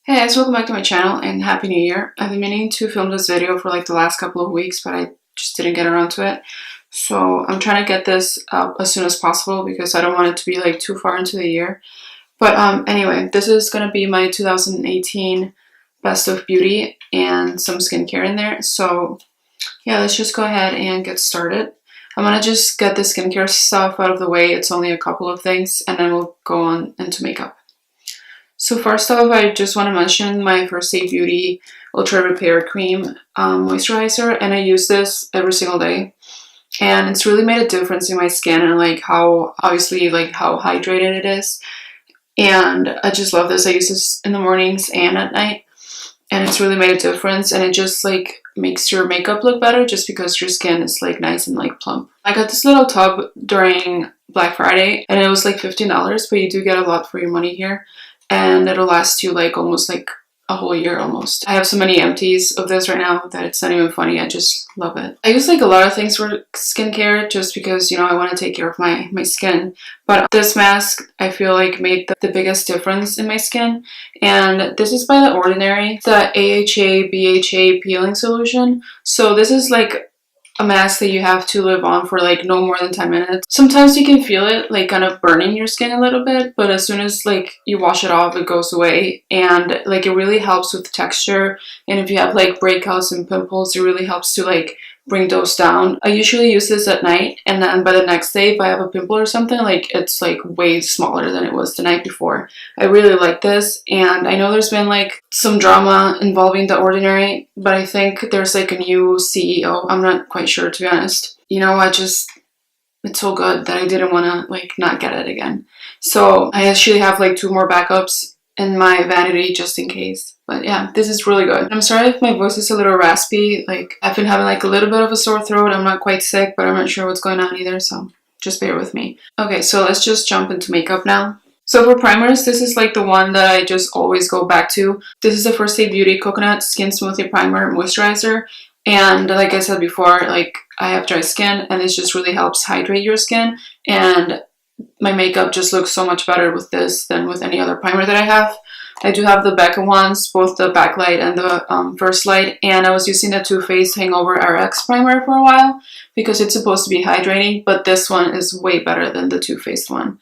Hey guys, welcome back to my channel and Happy New Year. I've been meaning to film this video for like the last couple of weeks, but I just didn't get around to it. So I'm trying to get this up as soon as possible because I don't want it to be like too far into the year. But anyway, this is going to be my 2018 Best of Beauty and some skincare in there. So yeah, let's just go ahead and get started. I'm going to just get the skincare stuff out of the way. It's only a couple of things and then we'll go on into makeup. So first off, I just want to mention my First Aid Beauty Ultra Repair Cream Moisturizer, and I use this every single day. And it's really made a difference in my skin and like how, obviously, like how hydrated it is. And I just love this. I use this in the mornings and at night. And it's really made a difference, and it just like makes your makeup look better just because your skin is like nice and like plump. I got this little tub during Black Friday and it was like $15, but you do get a lot for your money here. And it'll last you like almost like a whole year almost. I have so many empties of this right now that it's not even funny. I just love it. I use like a lot of things for skincare just because, you know, I want to take care of my skin. But this mask, I feel like made the biggest difference in my skin. And this is by The Ordinary, the AHA BHA peeling solution. So this is like a mask that you have to leave on for like no more than 10 minutes. Sometimes you can feel it like kind of burning your skin a little bit, but as soon as like you wash it off, it goes away, and like it really helps with texture. And if you have like breakouts and pimples, it really helps to like bring those down. I usually use this at night, and then by the next day if I have a pimple or something, like it's like way smaller than it was the night before. I really like this, and I know there's been like some drama involving The Ordinary, but I think there's like a new CEO. I'm not quite sure, to be honest. You know, it's so good that I didn't want to like not get it again. So I actually have like 2 more backups in my vanity just in case. But yeah, this is really good. I'm sorry if my voice is a little raspy. Like I've been having like a little bit of a sore throat. I'm not quite sick, but I'm not sure what's going on either, so just bear with me. Okay, so let's just jump into makeup now. So for primers, this is like the one that I just always go back to. This is the First Aid Beauty Coconut Skin Smoothie Primer Moisturizer. And like I said before, like I have dry skin and this just really helps hydrate your skin. And my makeup just looks so much better with this than with any other primer that I have. I do have the Becca ones, both the Backlight and the First Light, and I was using the Too Faced Hangover RX primer for a while because it's supposed to be hydrating, but this one is way better than the Too Faced one.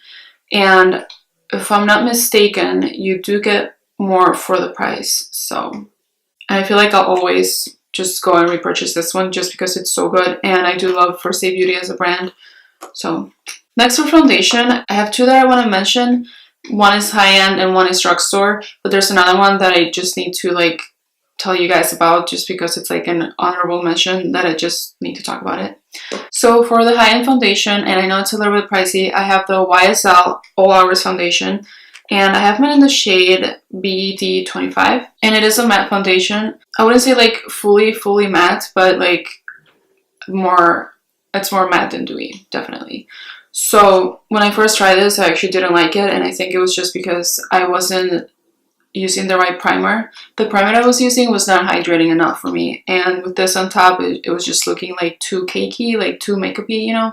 And if I'm not mistaken, you do get more for the price, so I feel like I'll always just go and repurchase this one just because it's so good, and I do love First Aid Beauty as a brand. So next for foundation, I have 2 that I want to mention. One is high-end and one is drugstore, but there's another one that I just need to like tell you guys about just because it's like an honorable mention that I just need to talk about it. So for the high-end foundation, and I know it's a little bit pricey, I have the YSL All Hours foundation, and I have it in the shade BD25, and it is a matte foundation. I wouldn't say like fully matte, but like it's more matte than dewy, definitely. So when I first tried this, I actually didn't like it, and I think it was just because I wasn't using the right primer. The primer I was using was not hydrating enough for me, and with this on top, it was just looking like too cakey, like too makeup-y, you know?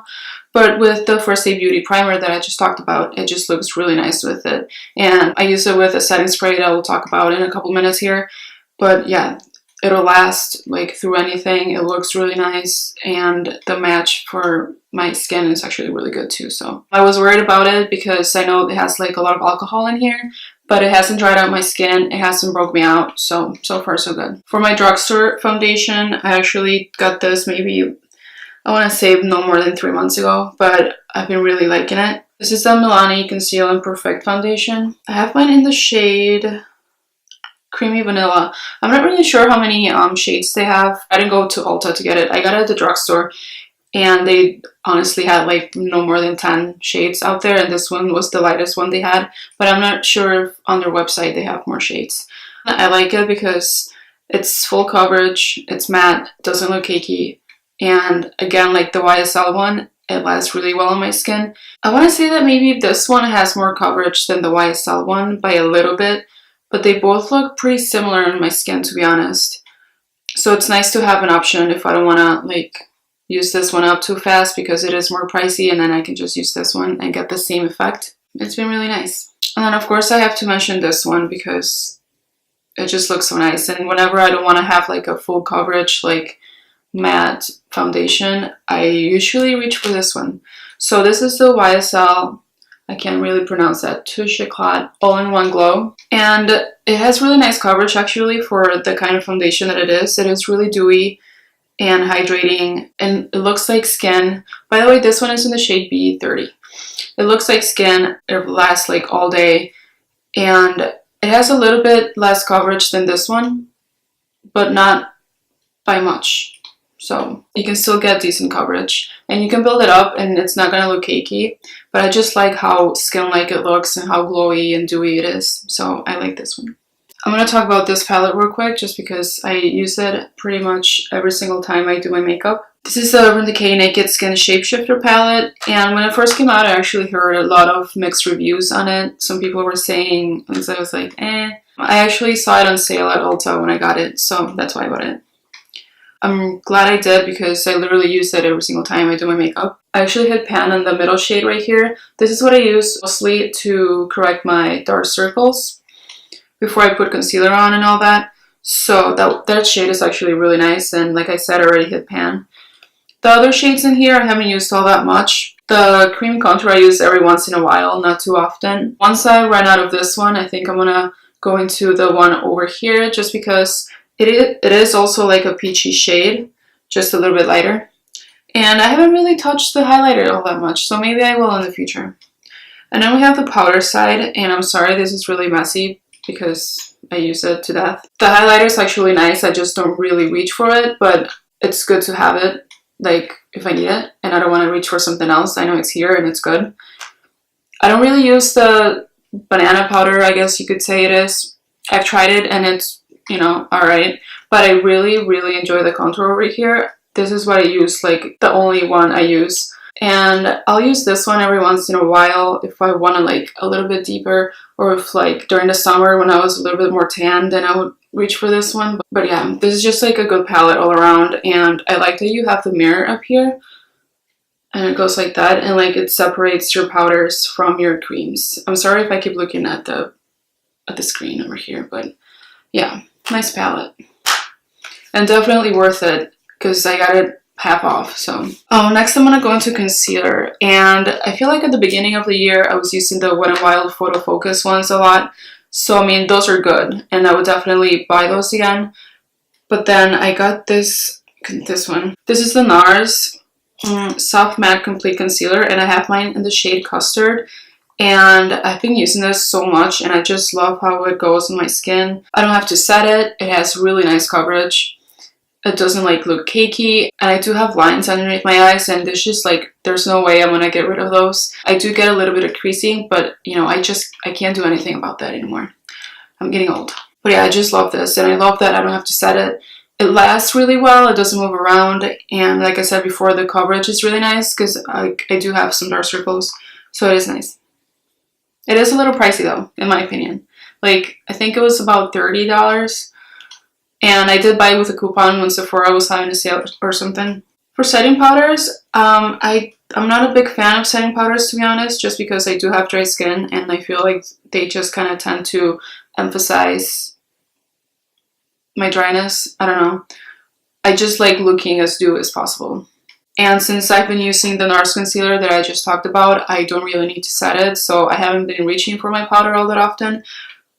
But with the First Aid Beauty primer that I just talked about, it just looks really nice with it. And I use it with a setting spray that I will talk about in a couple minutes here. But yeah, it'll last like through anything. It looks really nice, and the match for my skin is actually really good too. So I was worried about it because I know it has like a lot of alcohol in here, but it hasn't dried out my skin. It hasn't broke me out. So far so good. For my drugstore foundation, I actually got this maybe, I want to say no more than 3 months ago, but I've been really liking it. This is the Milani Conceal and Perfect foundation. I have mine in the shade Creamy Vanilla. I'm not really sure how many shades they have. I didn't go to Ulta to get it. I got it at the drugstore, and they honestly had like no more than 10 shades out there, and this one was the lightest one they had, but I'm not sure if on their website they have more shades. I like it because it's full coverage, it's matte, doesn't look cakey, and again, like the YSL one, it lasts really well on my skin. I want to say that maybe this one has more coverage than the YSL one by a little bit, but they both look pretty similar on my skin, to be honest. So it's nice to have an option if I don't want to like use this one up too fast because it is more pricey, and then I can just use this one and get the same effect. It's been really nice. And then of course I have to mention this one because it just looks so nice. And whenever I don't want to have like a full coverage like matte foundation, I usually reach for this one. So this is the YSL, I can't really pronounce that, Touche Éclat All-in-One Glow. And it has really nice coverage actually for the kind of foundation that it is. It is really dewy and hydrating, and it looks like skin. By the way, this one is in the shade B30. It looks like skin. It lasts like all day, and it has a little bit less coverage than this one, but not by much. So you can still get decent coverage, and you can build it up and it's not gonna look cakey, but I just like how skin-like it looks and how glowy and dewy it is. So I like this one. I'm going to talk about this palette real quick just because I use it pretty much every single time I do my makeup. This is the Urban Decay Naked Skin Shapeshifter palette, and when it first came out I actually heard a lot of mixed reviews on it. Some people were saying, and so I was like, eh. I actually saw it on sale at Ulta when I got it, so that's why I bought it. I'm glad I did because I literally use it every single time I do my makeup. I actually hit pan on the middle shade right here. This is what I use mostly to correct my dark circles before I put concealer on and all that. So that shade is actually really nice, and like I said, I already hit pan. The other shades in here I haven't used all that much. The cream contour I use every once in a while, not too often. Once I run out of this one, I think I'm gonna go into the one over here just because it is also like a peachy shade, just a little bit lighter. And I haven't really touched the highlighter all that much, so maybe I will in the future. And then we have the powder side, and I'm sorry this is really messy because I use it to death. The highlighter is actually nice, I just don't really reach for it, but it's good to have it, like if I need it, and I don't want to reach for something else. I know it's here and it's good. I don't really use the banana powder, I guess you could say it is. I've tried it and it's, you know, alright, but I really enjoy the contour over here. This is what I use, like the only one I use. And I'll use this one every once in a while if I want to like a little bit deeper, or if like during the summer when I was a little bit more tan, then I would reach for this one. But yeah, this is just like a good palette all around, and I like that you have the mirror up here and it goes like that, and like it separates your powders from your creams. I'm sorry if I keep looking at the screen over here, but yeah, nice palette. And definitely worth it because I got it half off. So next I'm gonna go into concealer, and I feel like at the beginning of the year I was using the Wet n Wild Photo Focus ones a lot, so I mean those are good and I would definitely buy those again. But then I got this one. This is the NARS Soft Matte Complete Concealer, and I have mine in the shade Custard, and I've been using this so much and I just love how it goes on my skin. I don't have to set it, it has really nice coverage. It doesn't like look cakey, and I do have lines underneath my eyes, and there's just like there's no way I'm gonna get rid of those. I do get a little bit of creasing, but you know, I can't do anything about that anymore. I'm getting old. But yeah, I just love this, and I love that I don't have to set it. It lasts really well, it doesn't move around, and like I said before, the coverage is really nice because I do have some dark circles, so it is nice. It is a little pricey though, in my opinion. Like I think it was about $30. And I did buy it with a coupon when Sephora was having a sale or something. For setting powders, I'm not a big fan of setting powders, to be honest, just because I do have dry skin and I feel like they just kind of tend to emphasize my dryness. I don't know. I just like looking as dewy as possible. And since I've been using the NARS concealer that I just talked about, I don't really need to set it, so I haven't been reaching for my powder all that often.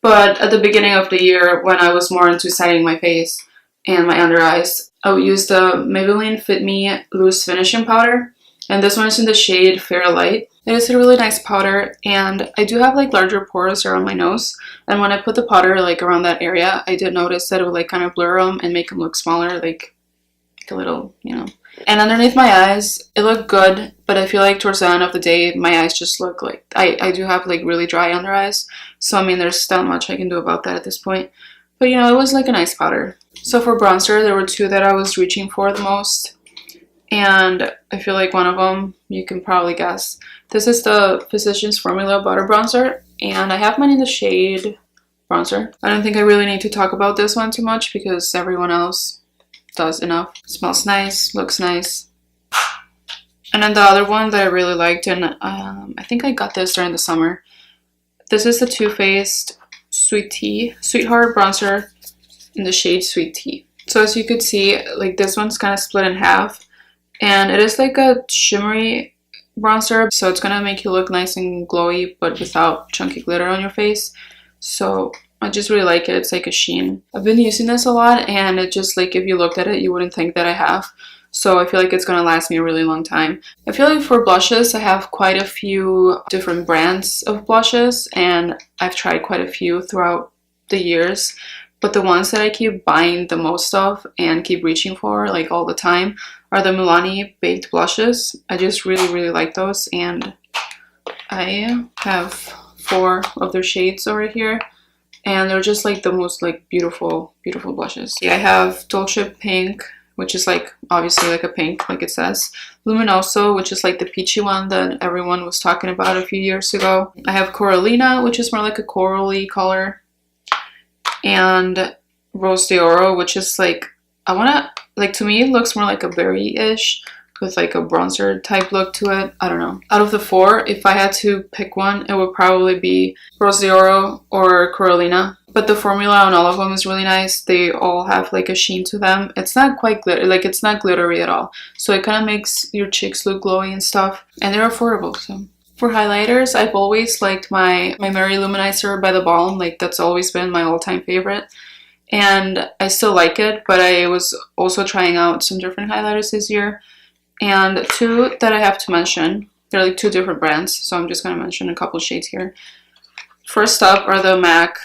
But at the beginning of the year, when I was more into setting my face and my under eyes, I would use the Maybelline Fit Me Loose Finishing Powder. And this one is in the shade Fair Light. It is a really nice powder, and I do have like larger pores around my nose. And when I put the powder like around that area, I did notice that it would like kind of blur them and make them look smaller, like a little, you know. And underneath my eyes, it looked good, but I feel like towards the end of the day, my eyes just look like, I do have like really dry under eyes. So I mean, there's not much I can do about that at this point. But you know, it was like a nice powder. So for bronzer, there were two that I was reaching for the most. And I feel like one of them, you can probably guess. This is the Physicians Formula Butter Bronzer, and I have mine in the shade Bronzer. I don't think I really need to talk about this one too much because everyone else does enough. It smells nice, looks nice. And then the other one that I really liked, and I think I got this during the summer. This is the Too Faced Sweetheart Bronzer. in the shade Sweet Tea. So as you could see, like this one's kind of split in half, and it is like a shimmery bronzer, so it's gonna make you look nice and glowy but without chunky glitter on your face. So I just really like it. It's like a sheen. I've been using this a lot, and it just, like, if you looked at it you wouldn't think that I have. So I feel like it's gonna last me a really long time. I feel like for blushes I have quite a few different brands of blushes, and I've tried quite a few throughout the years, but the ones that I keep buying the most of and keep reaching for like all the time are the Milani baked blushes. I just really like those, and I have 4 of their shades over here, and they're just like the most like beautiful blushes. Yeah, I have Dolce Pink, which is like obviously like a pink like it says, Luminoso, which is like the peachy one that everyone was talking about a few years ago. I have Coralina, which is more like a corally color, and Rose d'Oro, which is like, I wanna, like, to me it looks more like a berry-ish with like a bronzer type look to it. I don't know. Out of the 4, if I had to pick one, it would probably be Rose d'Oro or Coralina. But the formula on all of them is really nice. They all have like a sheen to them. It's not quite glitter, like it's not glittery at all. So it kind of makes your cheeks look glowy and stuff. And they're affordable, so. For highlighters, I've always liked my Mary Luminizer by The Balm. Like, that's always been my all-time favorite. And I still like it, but I was also trying out some different highlighters this year. And 2 that I have to mention, they're like 2 different brands, so I'm just going to mention a couple shades here. First up are the MAC,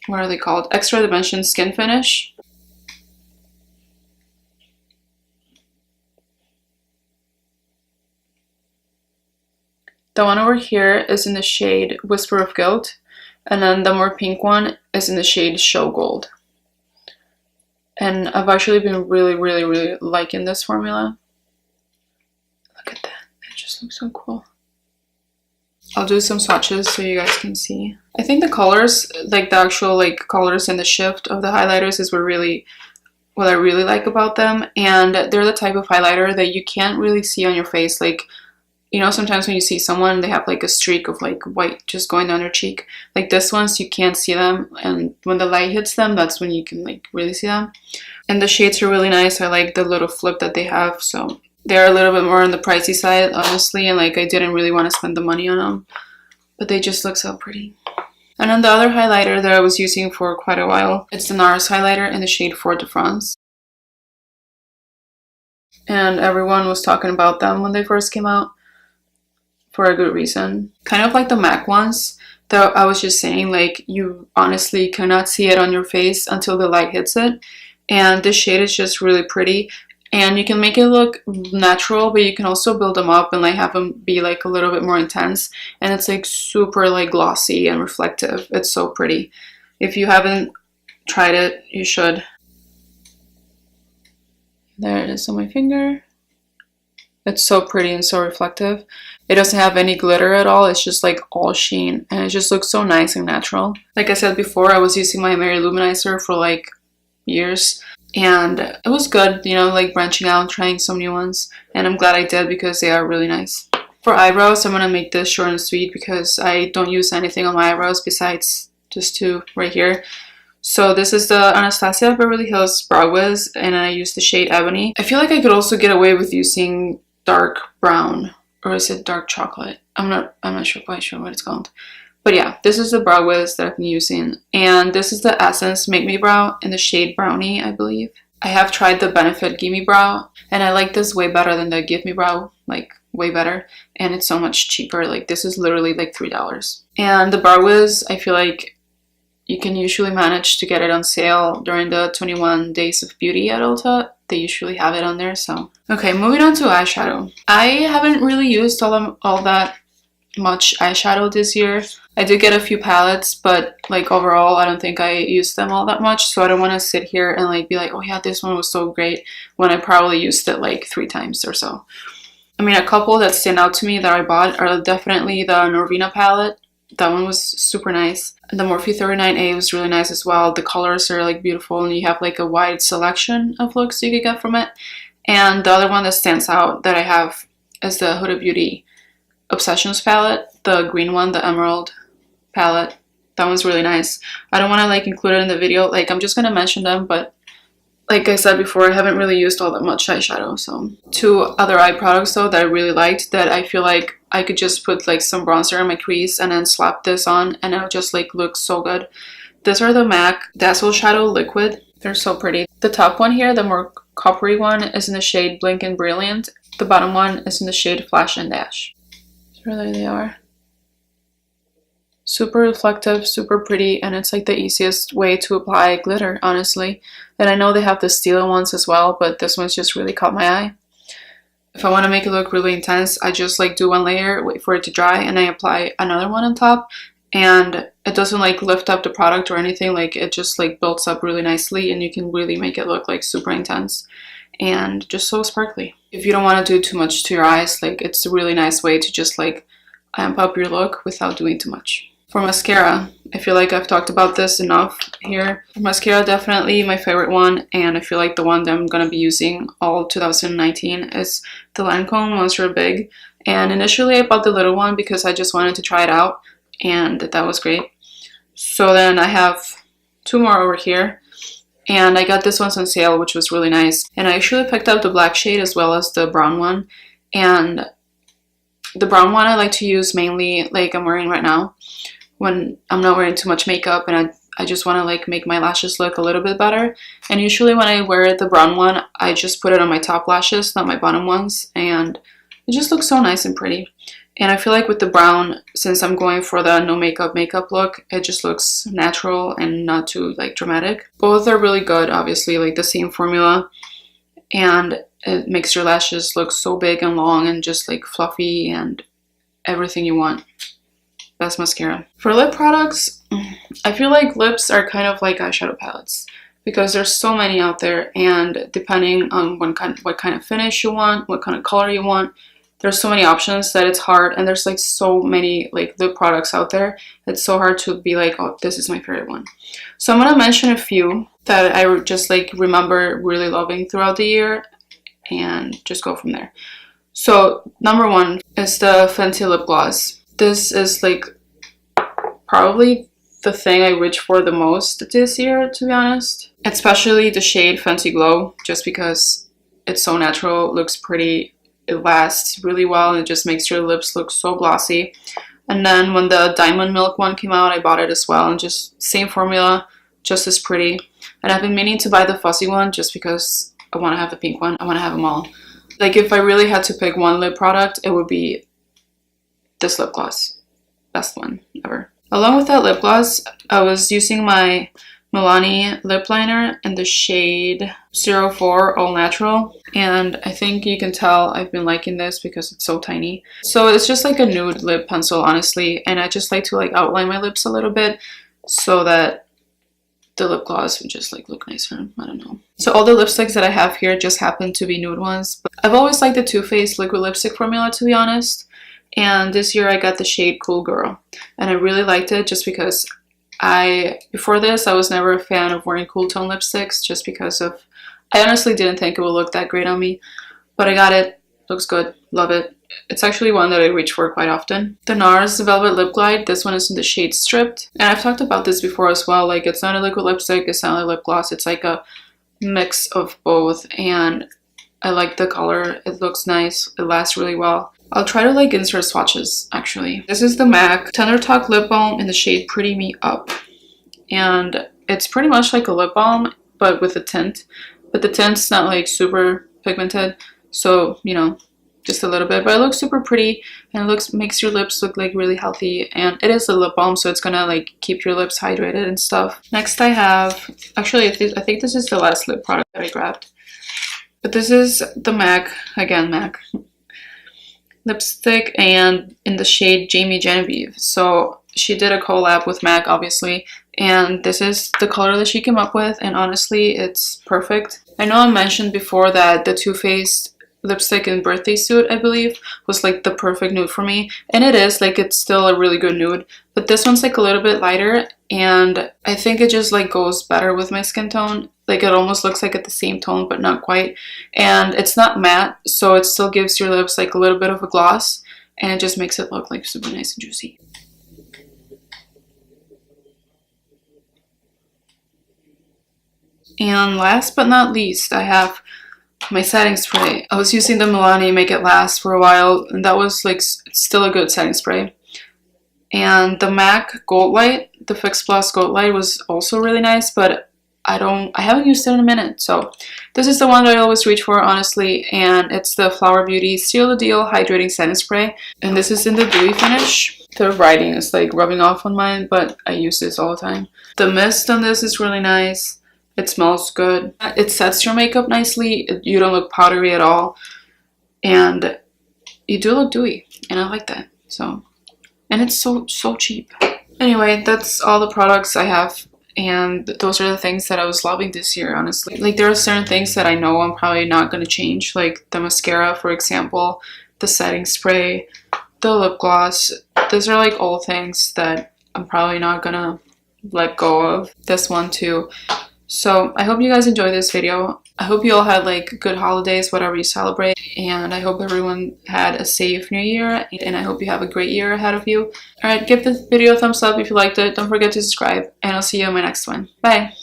what are they called? Extra Dimension Skin Finish. The one over here is in the shade Whisper of Guilt, and then the more pink one is in the shade Show Gold. And I've actually been really liking this formula. Look at that, it just looks so cool. I'll do some swatches so you guys can see. I think the colors, like the actual like colors and the shift of the highlighters is what I really like about them. And they're the type of highlighter that you can't really see on your face. Like, you know, sometimes when you see someone, they have like a streak of like white just going down their cheek. Like this ones, you can't see them, and when the light hits them, that's when you can like really see them. And the shades are really nice. I like the little flip that they have, so they're a little bit more on the pricey side, honestly, and like I didn't really want to spend the money on them, but they just look so pretty. And then the other highlighter that I was using for quite a while, it's the NARS highlighter in the shade Fort de France. And everyone was talking about them when they first came out, for a good reason. Kind of like the MAC ones, though I was just saying, like, you honestly cannot see it on your face until the light hits it. And this shade is just really pretty. And you can make it look natural, but you can also build them up and like have them be like a little bit more intense. And it's like super like glossy and reflective. It's so pretty. If you haven't tried it, you should. There it is on my finger. It's so pretty and so reflective. It doesn't have any glitter at all. It's just like all sheen, and it just looks so nice and natural. Like I said before, I was using my Mary Luminizer for like years, and it was good, you know, like branching out, trying some new ones, and I'm glad I did because they are really nice. For eyebrows, I'm gonna make this short and sweet because I don't use anything on my eyebrows besides just 2 right here. So this is the Anastasia Beverly Hills Brow Wiz, and I use the shade Ebony. I feel like I could also get away with using dark brown, or is it dark chocolate? I'm not quite sure what it's called. But yeah, this is the Brow Wiz that I've been using. And this is the Essence Make Me Brow in the shade Brownie, I believe. I have tried the Benefit Gimme Brow, and I like this way better than the Give Me Brow, like way better. And it's so much cheaper. Like this is literally like $3. And the Brow Wiz, I feel like you can usually manage to get it on sale during the 21 Days of Beauty at Ulta. They usually have it on there, so. Okay, moving on to eyeshadow. I haven't really used all that much eyeshadow this year. I did get a few palettes, but like overall, I don't think I used them all that much, so I don't want to sit here and like be like, oh yeah, this one was so great, when I probably used it like 3 times or so. I mean, a couple that stand out to me that I bought are definitely the Norvina palette. That one was super nice. And the Morphe 39A was really nice as well. The colors are like beautiful, and you have like a wide selection of looks you could get from it. And the other one that stands out that I have is the Huda Beauty Obsessions palette, the green one, the emerald palette. That one's really nice. I don't want to like include it in the video. Like I'm just gonna mention them, but like I said before, I haven't really used all that much eyeshadow. So 2 other eye products though that I really liked, that I feel like I could just put like some bronzer in my crease and then slap this on and it'll just like look so good. These are the MAC Dazzleshadow Liquid. They're so pretty. The top one here, the more coppery one, is in the shade Blink and Brilliant. The bottom one is in the shade Flash and Dash. So there they are. Super reflective, super pretty, and it's like the easiest way to apply glitter, honestly. And I know they have the steel ones as well, but this one's just really caught my eye. If I want to make it look really intense, I just like do 1 layer, wait for it to dry, and I apply another one on top. And it doesn't like lift up the product or anything, like it just like builds up really nicely, and you can really make it look like super intense and just so sparkly. If you don't want to do too much to your eyes, like it's a really nice way to just like amp up your look without doing too much. For mascara, I feel like I've talked about this enough here. For mascara, definitely my favorite one, and I feel like the one that I'm going to be using all 2019 is the Lancome Monster Big. And initially I bought the little one because I just wanted to try it out, and that was great. So then I have 2 more over here, and I got this one on sale, which was really nice. And I actually picked up the black shade as well as the brown one, and the brown one I like to use mainly like I'm wearing right now when I'm not wearing too much makeup and I just want to like make my lashes look a little bit better. And usually when I wear the brown one, I just put it on my top lashes, not my bottom ones, and it just looks so nice and pretty. And I feel like with the brown, since I'm going for the no makeup look, it just looks natural and not too like dramatic. Both are really good, obviously, like the same formula, and it makes your lashes look so big and long and just like fluffy and everything you want. Best mascara. For lip products, I feel like lips are kind of like eyeshadow palettes because there's so many out there, and depending on what kind of finish you want, what kind of color you want, there's so many options that it's hard, and there's like so many like lip products out there. It's so hard to be like, oh, this is my favorite one. So I'm gonna mention a few that I just like remember really loving throughout the year and just go from there. So number 1 is the Fenty lip gloss. This is like probably the thing I reach for the most this year, to be honest. Especially the shade Fenty Glow, just because it's so natural, looks pretty, it lasts really well, and it just makes your lips look so glossy. And then when the Diamond Milk one came out, I bought it as well, and just same formula, just as pretty. And I've been meaning to buy the fuzzy one just because I want to have the pink one. I want to have them all. Like if I really had to pick one lip product, it would be this lip gloss. Best one ever. Along with that lip gloss, I was using my Milani lip liner in the shade 04 All Natural, and I think you can tell I've been liking this because it's so tiny. So it's just like a nude lip pencil, honestly, and I just like to like outline my lips a little bit so that the lip gloss would just like look nicer. I don't know. So all the lipsticks that I have here just happen to be nude ones, but I've always liked the Too Faced liquid lipstick formula, to be honest. And this year I got the shade Cool Girl, and I really liked it just because before this I was never a fan of wearing cool tone lipsticks, just because of, I honestly didn't think it would look that great on me, but I got it, looks good, love it. It's actually one that I reach for quite often. The NARS Velvet Lip Glide, this one is in the shade Stripped, and I've talked about this before as well, like it's not a liquid lipstick, it's not a lip gloss, it's like a mix of both, and I like the color, it looks nice, it lasts really well. I'll try to like insert swatches actually. This is the MAC Tender Talk Lip Balm in the shade Pretty Me Up. And it's pretty much like a lip balm, but with a tint. But the tint's not like super pigmented, so you know, just a little bit. But it looks super pretty, and it makes your lips look like really healthy. And it is a lip balm, so it's gonna like keep your lips hydrated and stuff. Next I have, actually I think this is the last lip product that I grabbed. But this is the MAC, again MAC, lipstick, and in the shade Jamie Genevieve. So she did a collab with MAC, obviously, and this is the color that she came up with, and honestly it's perfect. I know I mentioned before that the Too Faced lipstick in Birthday Suit, I believe, was like the perfect nude for me, and it is, like it's still a really good nude, but this one's like a little bit lighter, and I think it just like goes better with my skin tone. Like it almost looks like at the same tone, but not quite. And it's not matte, so it still gives your lips like a little bit of a gloss, and it just makes it look like super nice and juicy. And last but not least, I have my setting spray. I was using the Milani Make It Last for a while, and that was like still a good setting spray. And the MAC Gold Light, the Fix Plus Gold Light, was also really nice, but I haven't used it in a minute. So this is the one that I always reach for, honestly, and it's the Flower Beauty Seal the Deal Hydrating Setting Spray, and this is in the dewy finish. The writing is like rubbing off on mine, but I use this all the time. The mist on this is really nice. It smells good. It sets your makeup nicely. You don't look powdery at all, and you do look dewy, and I like that. So, and it's so cheap. Anyway, that's all the products I have, and those are the things that I was loving this year, honestly. Like, there are certain things that I know I'm probably not going to change, like the mascara, for example, the setting spray, the lip gloss. Those are like all things that I'm probably not going to let go of. This one too. So I hope you guys enjoyed this video. I hope you all had like good holidays, whatever you celebrate, and I hope everyone had a safe new year, and I hope you have a great year ahead of you. Alright, give this video a thumbs up if you liked it. Don't forget to subscribe, and I'll see you in my next one. Bye!